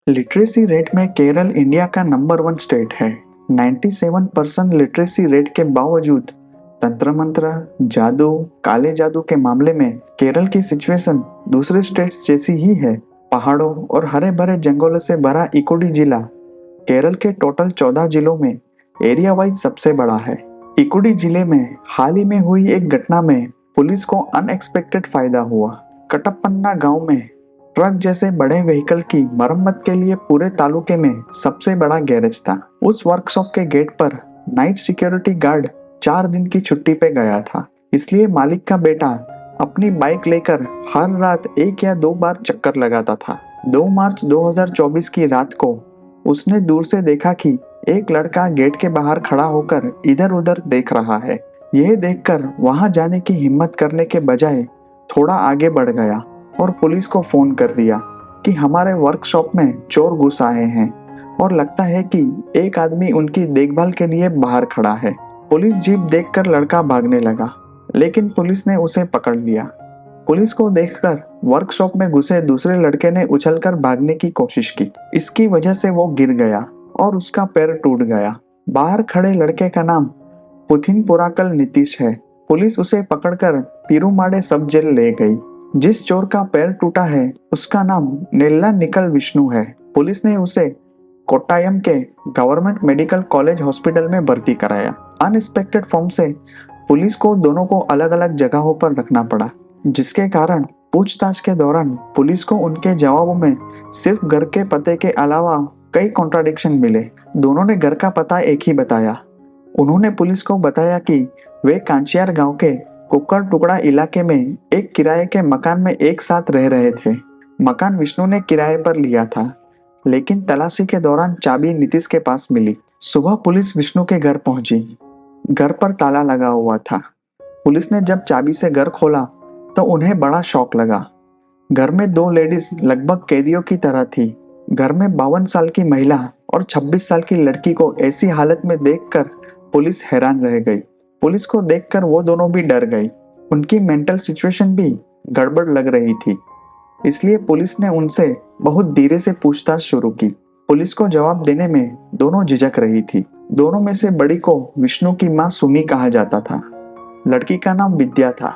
Literacy rate में Kerala India का number 1 state है। 97% लिटरेसी रेट के बावजूद तंत्र मंत्र, जादू, काले जादू के मामले में केरल की सिचुएशन दूसरे स्टेट्स जैसी ही है। पहाड़ों और हरे भरे जंगलों से भरा इकोडी जिला केरल के टोटल 14 जिलों में एरिया वाइज सबसे बड़ा है। इकोडी जिले में हाल ही में हुई एक घटना में पुलिस को अनएक्सपेक्टेड फायदा हुआ। कटप्पन्ना गांव में ट्रक जैसे बड़े व्हीकल की मरम्मत के लिए पूरे तालुके में सबसे बड़ा गैरेज था। उस वर्कशॉप के गेट पर नाइट सिक्योरिटी गार्ड 4 दिन की छुट्टी पे गया था, इसलिए मालिक का बेटा अपनी बाइक लेकर हर रात 1 या 2 बार चक्कर लगाता था। 2 मार्च 2024 की रात को उसने दूर से देखा कि एक लड़का गेट के बाहर खड़ा होकर इधर उधर देख रहा है। यह देखकर वहां जाने की हिम्मत करने के बजाय थोड़ा आगे बढ़ गया और पुलिस को फोन कर दिया कि हमारे वर्कशॉप में चोर घुस आए हैं और लगता है कि एक आदमी उनकी देखभाल के लिए बाहर खड़ा है। पुलिस जीप देखकर लड़का भागने लगा, लेकिन पुलिस ने उसे पकड़ लिया। पुलिस को देखकर वर्कशॉप में घुसे दूसरे लड़के ने उछलकर भागने की कोशिश की। इसकी वजह से वो गिर गया और उसका पैर टूट गया। बाहर खड़े लड़के का नाम पुथिनपुराकल नीतीश है। पुलिस उसे पकड़कर तिरुमाड़े सब जेल ले गई। जिस चोर का पैर टूटा है उसका नाम नेल्ला निकल विष्णु है। पुलिस ने उसे कोट्टायम के गवर्नमेंट मेडिकल कॉलेज हॉस्पिटल में भर्ती कराया। अनएक्सपेक्टेड फॉर्म से पुलिस को दोनों को अलग अलग जगहों पर रखना पड़ा, जिसके कारण पूछताछ के दौरान पुलिस को उनके जवाबों में सिर्फ घर के पते के अलावा कई कॉन्ट्राडिक्शन मिले। दोनों ने घर का पता एक ही बताया। उन्होंने पुलिस को बताया कि वे कांचियार गांव के कुकर टुकड़ा इलाके में एक किराए के मकान में एक साथ रह रहे थे। मकान विष्णु ने किराए पर लिया था, लेकिन तलाशी के दौरान चाबी नीतीश के पास मिली। सुबह पुलिस विष्णु के घर पहुंची। घर पर ताला लगा हुआ था। पुलिस ने जब चाबी से घर खोला तो उन्हें बड़ा शॉक लगा। घर में 2 लेडीज लगभग कैदियों की तरह थी। घर में 52 साल की महिला और 26 साल की लड़की को ऐसी हालत में देखकर पुलिस हैरान रह गई। पुलिस को देखकर वो दोनों भी डर गई। उनकी मेंटल सिचुएशन भी गड़बड़ लग रही थी, इसलिए पुलिस ने उनसे बहुत धीरे से पूछताछ शुरू की। पुलिस को जवाब देने में दोनों झिझक रही थी। दोनों में से बड़ी को विष्णु की मां सुमी कहा जाता था। लड़की का नाम विद्या था,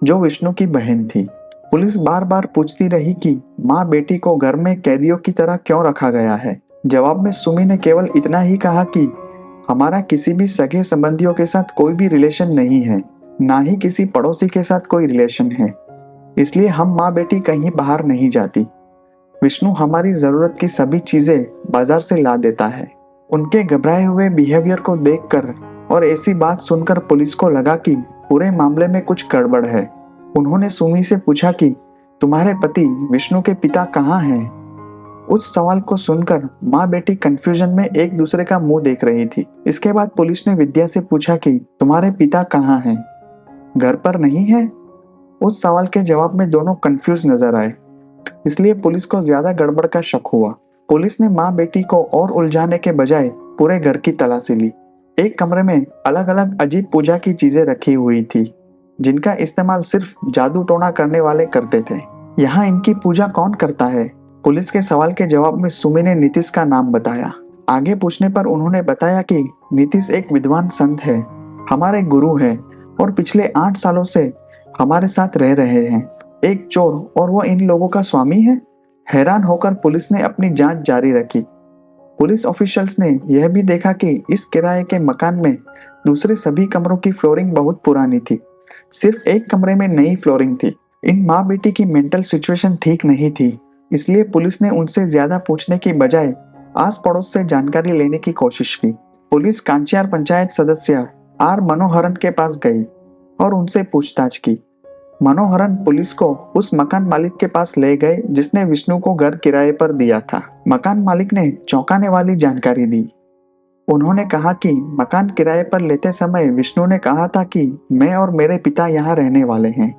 जो विष्णु की बहन थी। पुलिस बार बार पूछती रही कि माँ बेटी को घर में कैदियों की तरह क्यों रखा गया है। जवाब में सुमी ने केवल इतना ही कहा कि हमारा किसी भी सगे संबंधियों के साथ कोई भी रिलेशन नहीं है, ना ही किसी पड़ोसी के साथ कोई रिलेशन है, इसलिए हम माँ बेटी कहीं बाहर नहीं जाती। विष्णु हमारी जरूरत की सभी चीजें बाजार से ला देता है। उनके घबराए हुए बिहेवियर को देखकर और ऐसी बात सुनकर पुलिस को लगा कि पूरे मामले में कुछ गड़बड़ है। उन्होंने सुमी से पूछा कि तुम्हारे पति विष्णु के पिता कहाँ हैं? उस सवाल को सुनकर माँ बेटी कंफ्यूजन में एक दूसरे का मुंह देख रही थी। इसके बाद पुलिस ने विद्या से पूछा कि तुम्हारे पिता कहाँ हैं? घर पर नहीं है? उस सवाल के जवाब में दोनों कंफ्यूज नजर आए, इसलिए पुलिस को ज्यादा गड़बड़ का शक हुआ। पुलिस ने माँ बेटी को और उलझाने के बजाय पूरे घर की तलाशी ली। एक कमरे में अलग अलग अजीब पूजा की चीजें रखी हुई थी, जिनका इस्तेमाल सिर्फ जादू टोना करने वाले करते थे। यहाँ इनकी पूजा कौन करता है? पुलिस के सवाल के जवाब में सुमी ने नीतीश का नाम बताया। आगे पूछने पर उन्होंने बताया कि नीतीश एक विद्वान संत है, हमारे गुरु हैं और पिछले 8 सालों से हमारे साथ रह रहे हैं। एक चोर और वो इन लोगों का स्वामी है? हैरान होकर पुलिस ने अपनी जांच जारी रखी। पुलिस ऑफिशियल्स ने यह भी देखा कि इस किराए के मकान में दूसरे सभी कमरों की फ्लोरिंग बहुत पुरानी थी। सिर्फ एक कमरे में नई फ्लोरिंग थी। इन माँ बेटी की मेंटल सिचुएशन ठीक नहीं थी, इसलिए पुलिस ने उनसे ज्यादा पूछने की बजाय आस पड़ोस से जानकारी लेने की कोशिश की। पुलिस कांचियार पंचायत सदस्य आर मनोहरन के पास गई और उनसे पूछताछ की। मनोहरन पुलिस को उस मकान मालिक के पास ले गए जिसने विष्णु को घर किराए पर दिया था। मकान मालिक ने चौंकाने वाली जानकारी दी। उन्होंने कहा कि मकान किराए पर लेते समय विष्णु ने कहा था कि मैं और मेरे पिता यहाँ रहने वाले हैं।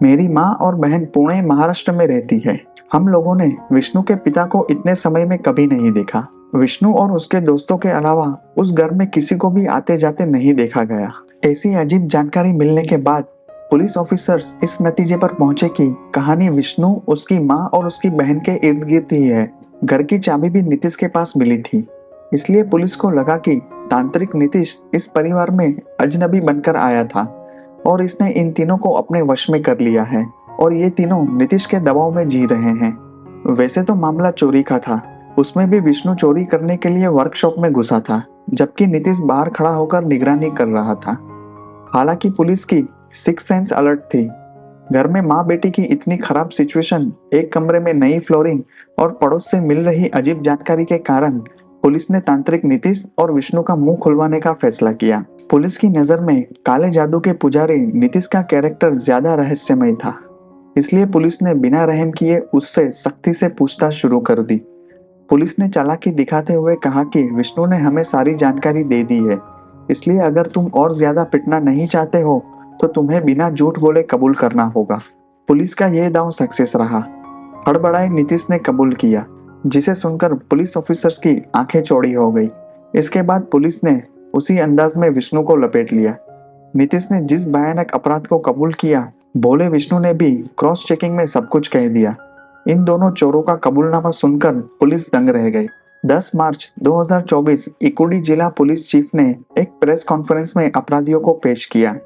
मेरी माँ और बहन पुणे महाराष्ट्र में रहती है। हम लोगों ने विष्णु के पिता को इतने समय में कभी नहीं देखा। विष्णु और उसके दोस्तों के अलावा उस घर में किसी को भी आते जाते नहीं देखा गया। ऐसी अजीब जानकारी मिलने के बाद पुलिस ऑफिसर्स इस नतीजे पर पहुंचे कि कहानी विष्णु, उसकी माँ और उसकी बहन के इर्द गिर्द ही है। घर की चाबी भी नीतीश के पास मिली थी। इसलिए पुलिस को लगा कि तांत्रिक नीतीश इस परिवार में अजनबी बनकर आया था और इसने इन तीनों को अपने वश में कर लिया है और ये तीनों नीतीश के दबाव में जी रहे हैं। वैसे तो मामला चोरी का था, उसमें भी विष्णु चोरी करने के लिए वर्कशॉप में घुसा था, जबकि नीतीश बाहर खड़ा होकर निगरानी कर रहा था। हालांकि पुलिस की सिक्स सेंस अलर्ट थी। घर में माँ बेटी की इतनी खराब सिचुएशन, एक कमरे में नई फ्लोरिंग और पड़ोस से मिल रही अजीब जानकारी के कारण पुलिस ने तांत्रिक नीतीश और विष्णु का मुंह खुलवाने का फैसला किया। पुलिस की नजर में काले जादू के पुजारी नीतीश का कैरेक्टर ज्यादा रहस्यमय था, इसलिए पुलिस ने बिना रहम किए उससे सख्ती से पूछताछ शुरू कर दी। पुलिस ने चालाकी दिखाते हुए कहा कि विष्णु ने हमें सारी जानकारी दे दी है, इसलिए अगर तुम और ज्यादा पिटना नहीं चाहते हो तो तुम्हें बिना झूठ बोले कबूल करना होगा। पुलिस का यह दांव सक्सेस रहा। हड़बड़ाए नीतीश ने कबूल किया, जिसे सुनकर पुलिस ऑफिसर्स की आंखें चौड़ी हो गई। इसके बाद पुलिस ने उसी अंदाज में विष्णु को लपेट लिया। नीतीश ने जिस भयानक अपराध को कबूल किया, भोले विष्णु ने भी क्रॉस चेकिंग में सब कुछ कह दिया। इन दोनों चोरों का कबूलनामा सुनकर पुलिस दंग रह गई। 10 मार्च 2024 इकुड़ी जिला पुलिस चीफ ने एक प्रेस कॉन्फ्रेंस में अपराधियों को पेश किया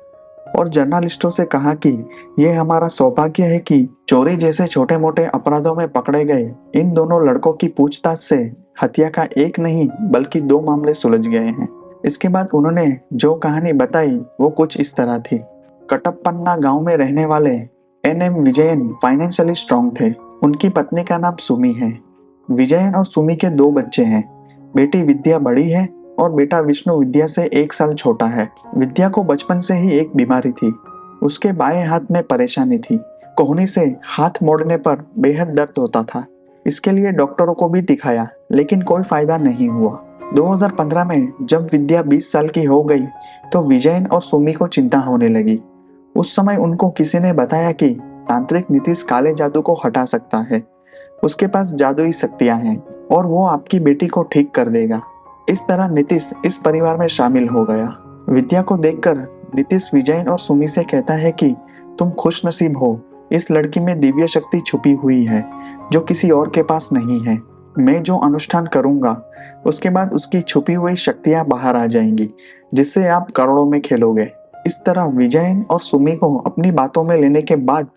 और जर्नलिस्टों से कहा कि ये हमारा सौभाग्य है कि चोरी जैसे छोटे मोटे अपराधों में पकड़े गए इन दोनों लड़कों की पूछताछ से हत्या का एक नहीं बल्कि 2 मामले सुलझ गए हैं। इसके बाद उन्होंने जो कहानी बताई वो कुछ इस तरह थी। कटप्पन्ना गांव में रहने वाले एन.एम. विजयन फाइनेंशियली स्ट्रांग थे। उनकी पत्नी का नाम सुमी है। विजयन और सुमी के 2 बच्चे हैं। बेटी विद्या बड़ी है और बेटा विष्णु विद्या से 1 साल छोटा है। विद्या को बचपन से ही एक बीमारी थी। उसके बाएं हाथ में परेशानी थी। कोहनी से हाथ मोड़ने पर बेहद दर्द होता था। इसके लिए डॉक्टरों को भी दिखाया, लेकिन कोई फायदा नहीं हुआ। 2015 में जब विद्या 20 साल की हो गई तो विजयन और सुमी को चिंता होने लगी। उस समय उनको किसी ने बताया कि तांत्रिक नीतीश काले जादू को हटा सकता है। उसके पास जादुई शक्तियां हैं और वो आपकी बेटी को ठीक कर देगा। इस तरह नीतीश इस परिवार में शामिल हो गया। विद्या को देखकर नीतीश विजयन और सुमी से कहता है कि तुम खुश नसीब हो, इस लड़की में दिव्य शक्ति छुपी हुई है जो किसी और के पास नहीं है। मैं जो अनुष्ठान करूंगा उसके बाद उसकी छुपी हुई शक्तियां बाहर आ जाएंगी, जिससे आप करोड़ों में खेलोगे। इस तरह विजयन और सुमी को अपनी बातों में लेने के बाद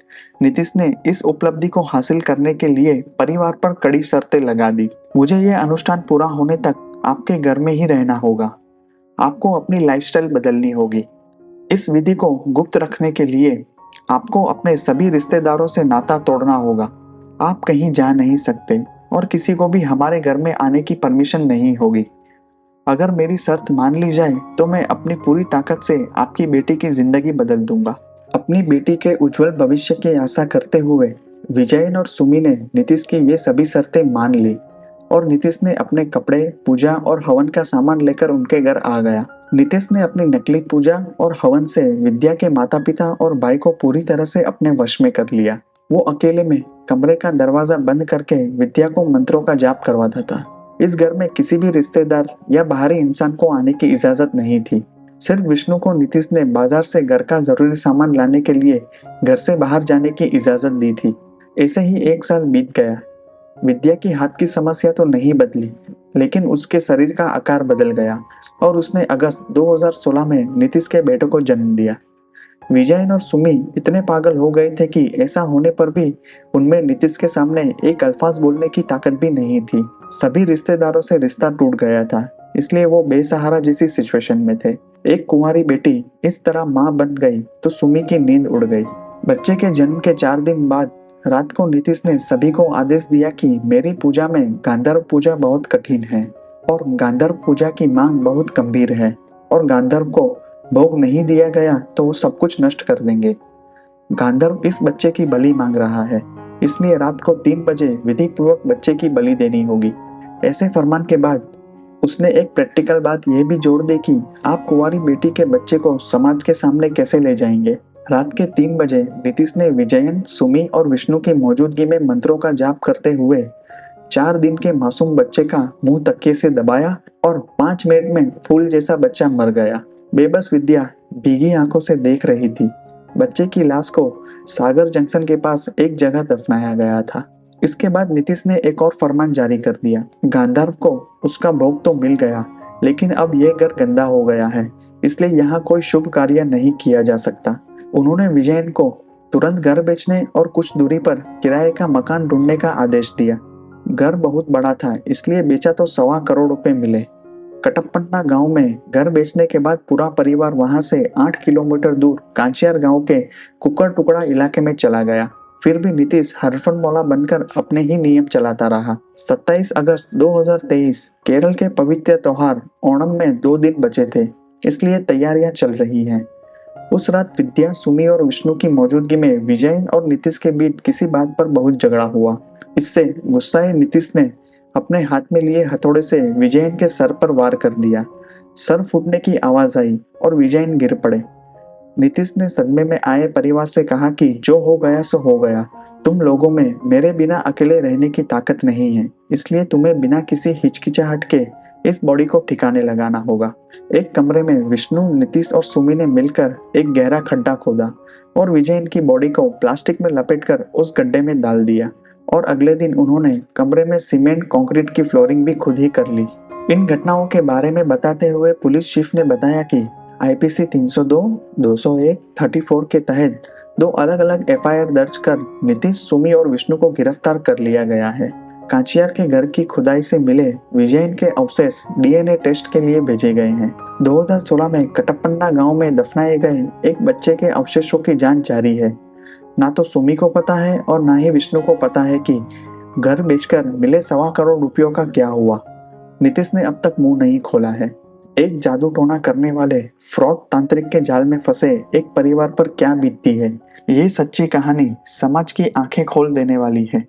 नीतीश ने इस उपलब्धि को हासिल करने के लिए परिवार पर कड़ी शर्तें लगा दी। मुझे यह अनुष्ठान पूरा होने तक आपके घर में ही रहना होगा। आपको अपनी लाइफस्टाइल बदलनी होगी। इस विधि को गुप्त रखने के लिए आपको अपने सभी रिश्तेदारों से नाता तोड़ना होगा। आप कहीं जा नहीं सकते और किसी को भी हमारे घर में आने की परमिशन नहीं होगी। अगर मेरी शर्त मान ली जाए तो मैं अपनी पूरी ताकत से आपकी बेटी की जिंदगी बदल दूंगा। अपनी बेटी के उज्जवल भविष्य की आशा करते हुए विजयन और सुमी ने नीतीश की ये सभी शर्तें मान ली और नीतीश ने अपने कपड़े, पूजा और हवन का सामान लेकर उनके घर आ गया। नीतीश ने अपनी नकली पूजा और हवन से विद्या के माता पिता और भाई को पूरी तरह से अपने वश में कर लिया। वो अकेले में कमरे का दरवाजा बंद करके विद्या को मंत्रों का जाप करवाता था। इस घर में किसी भी रिश्तेदार या बाहरी इंसान को आने की इजाजत नहीं थी। सिर्फ विष्णु को नीतीश ने बाजार से घर का जरूरी सामान लाने के लिए घर से बाहर जाने की इजाजत दी थी। ऐसे ही 1 साल बीत गया। विद्या की हाथ की समस्या तो नहीं बदली, लेकिन उसके शरीर का आकार बदल गया और उसने अगस्त 2016 में नीतीश के बेटे को जन्म दिया। विजयन और सुमी इतने पागल हो गए थे कि ऐसा होने पर भी उनमें नीतीश के सामने एक अल्फाज बोलने की ताकत भी नहीं थी। सभी रिश्तेदारों से रिश्ता टूट गया था, इसलिए वो बेसहारा जैसी सिचुएशन में थे। एक कुंवारी बेटी इस तरह माँ बन गई तो सुमी की नींद उड़ गई। बच्चे के जन्म के 4 दिन बाद रात को नीतीश ने सभी को आदेश दिया कि मेरी पूजा में गांधर्व पूजा बहुत कठिन है और गांधर्व पूजा की मांग बहुत गंभीर है और गांधर्व को भोग नहीं दिया गया तो वो सब कुछ नष्ट कर देंगे। गांधर्व इस बच्चे की बलि मांग रहा है, इसलिए रात को 3 बजे विधि पूर्वक बच्चे की बलि देनी होगी। ऐसे फरमान के बाद उसने एक प्रैक्टिकल बात यह भी जोड़ दी कि आप कुंवारी बेटी के बच्चे को समाज के सामने कैसे ले जाएंगे। रात के 3 बजे नीतीश ने विजयन, सुमी और विष्णु की मौजूदगी में मंत्रों का जाप करते हुए 4 दिन के मासूम बच्चे का मुंह तकिए से दबाया और 5 मिनट में फूल जैसा बच्चा मर गया। बेबस विद्या भीगी आंखों से देख रही थी। बच्चे की लाश को सागर जंक्शन के पास एक जगह दफनाया गया था। इसके बाद नीतीश ने एक और फरमान जारी कर दिया। गांधर्व को उसका भोग तो मिल गया, लेकिन अब यह घर गंदा हो गया है, इसलिए यहाँ कोई शुभ कार्य नहीं किया जा सकता। उन्होंने विजयन को तुरंत घर बेचने और कुछ दूरी पर किराए का मकान ढूंढने का आदेश दिया। घर बहुत बड़ा था, इसलिए बेचा तो 1.25 करोड़ रुपए मिले। कटप्पन्ना गांव में घर बेचने के बाद पूरा परिवार वहां से 8 किलोमीटर दूर कांचियार गांव के कुकर टुकड़ा इलाके में चला गया। फिर भी नीतीश हरफनमौला बनकर अपने ही नियम चलाता रहा। 27 अगस्त 2023 केरल के पवित्र त्योहार ओणम में 2 दिन बचे थे, इसलिए तैयारियां चल रही हैं। उस रात विद्या, सुमी और विष्णु की मौजूदगी में विजयन और नीतीश के बीच किसी बात पर बहुत झगड़ा हुआ। इससे गुस्साए नीतीश ने अपने हाथ में लिए हथौड़े से विजयन के सर पर वार कर दिया। सर फूटने की आवाज आई और विजयन गिर पड़े। नीतीश ने सदमे में आए परिवार से कहा कि जो हो गया सो हो गया, तुम लोगों में मेरे बिना अकेले रहने की ताकत नहीं है, इसलिए तुम्हें बिना किसी हिचकिचाहट के इस बॉडी को ठिकाने लगाना होगा। एक कमरे में विष्णु, नीतीश और सुमी ने मिलकर एक गहरा खड्डा खोदा और विजयन की बॉडी को प्लास्टिक में लपेटकर उस गड्ढे में डाल दिया। और अगले दिन उन्होंने कमरे में सीमेंट कंक्रीट की फ्लोरिंग भी खुद ही कर ली। इन घटनाओं के बारे में बताते हुए पुलिस चीफ ने बताया कि आईपीसी 302, 201, 34 के तहत 2 अलग अलग एफआईआर दर्ज कर नीतीश, सुमी और विष्णु को गिरफ्तार कर लिया गया है। कांचियार के घर की खुदाई से मिले विजयन के अवशेष डीएनए टेस्ट के लिए भेजे गए हैं। 2016 में कटप्पन्ना गांव में दफनाए गए एक बच्चे के अवशेषों की जांच जारी है। ना तो सुमी को पता है और ना ही विष्णु को पता है कि घर बेचकर मिले 1.25 करोड़ रुपयों का क्या हुआ। नीतीश ने अब तक मुंह नहीं खोला है। एक जादू टोना करने वाले फ्रॉड तांत्रिक के जाल में फंसे एक परिवार पर क्या बीतती है, ये सच्ची कहानी समाज की आंखें खोल देने वाली है।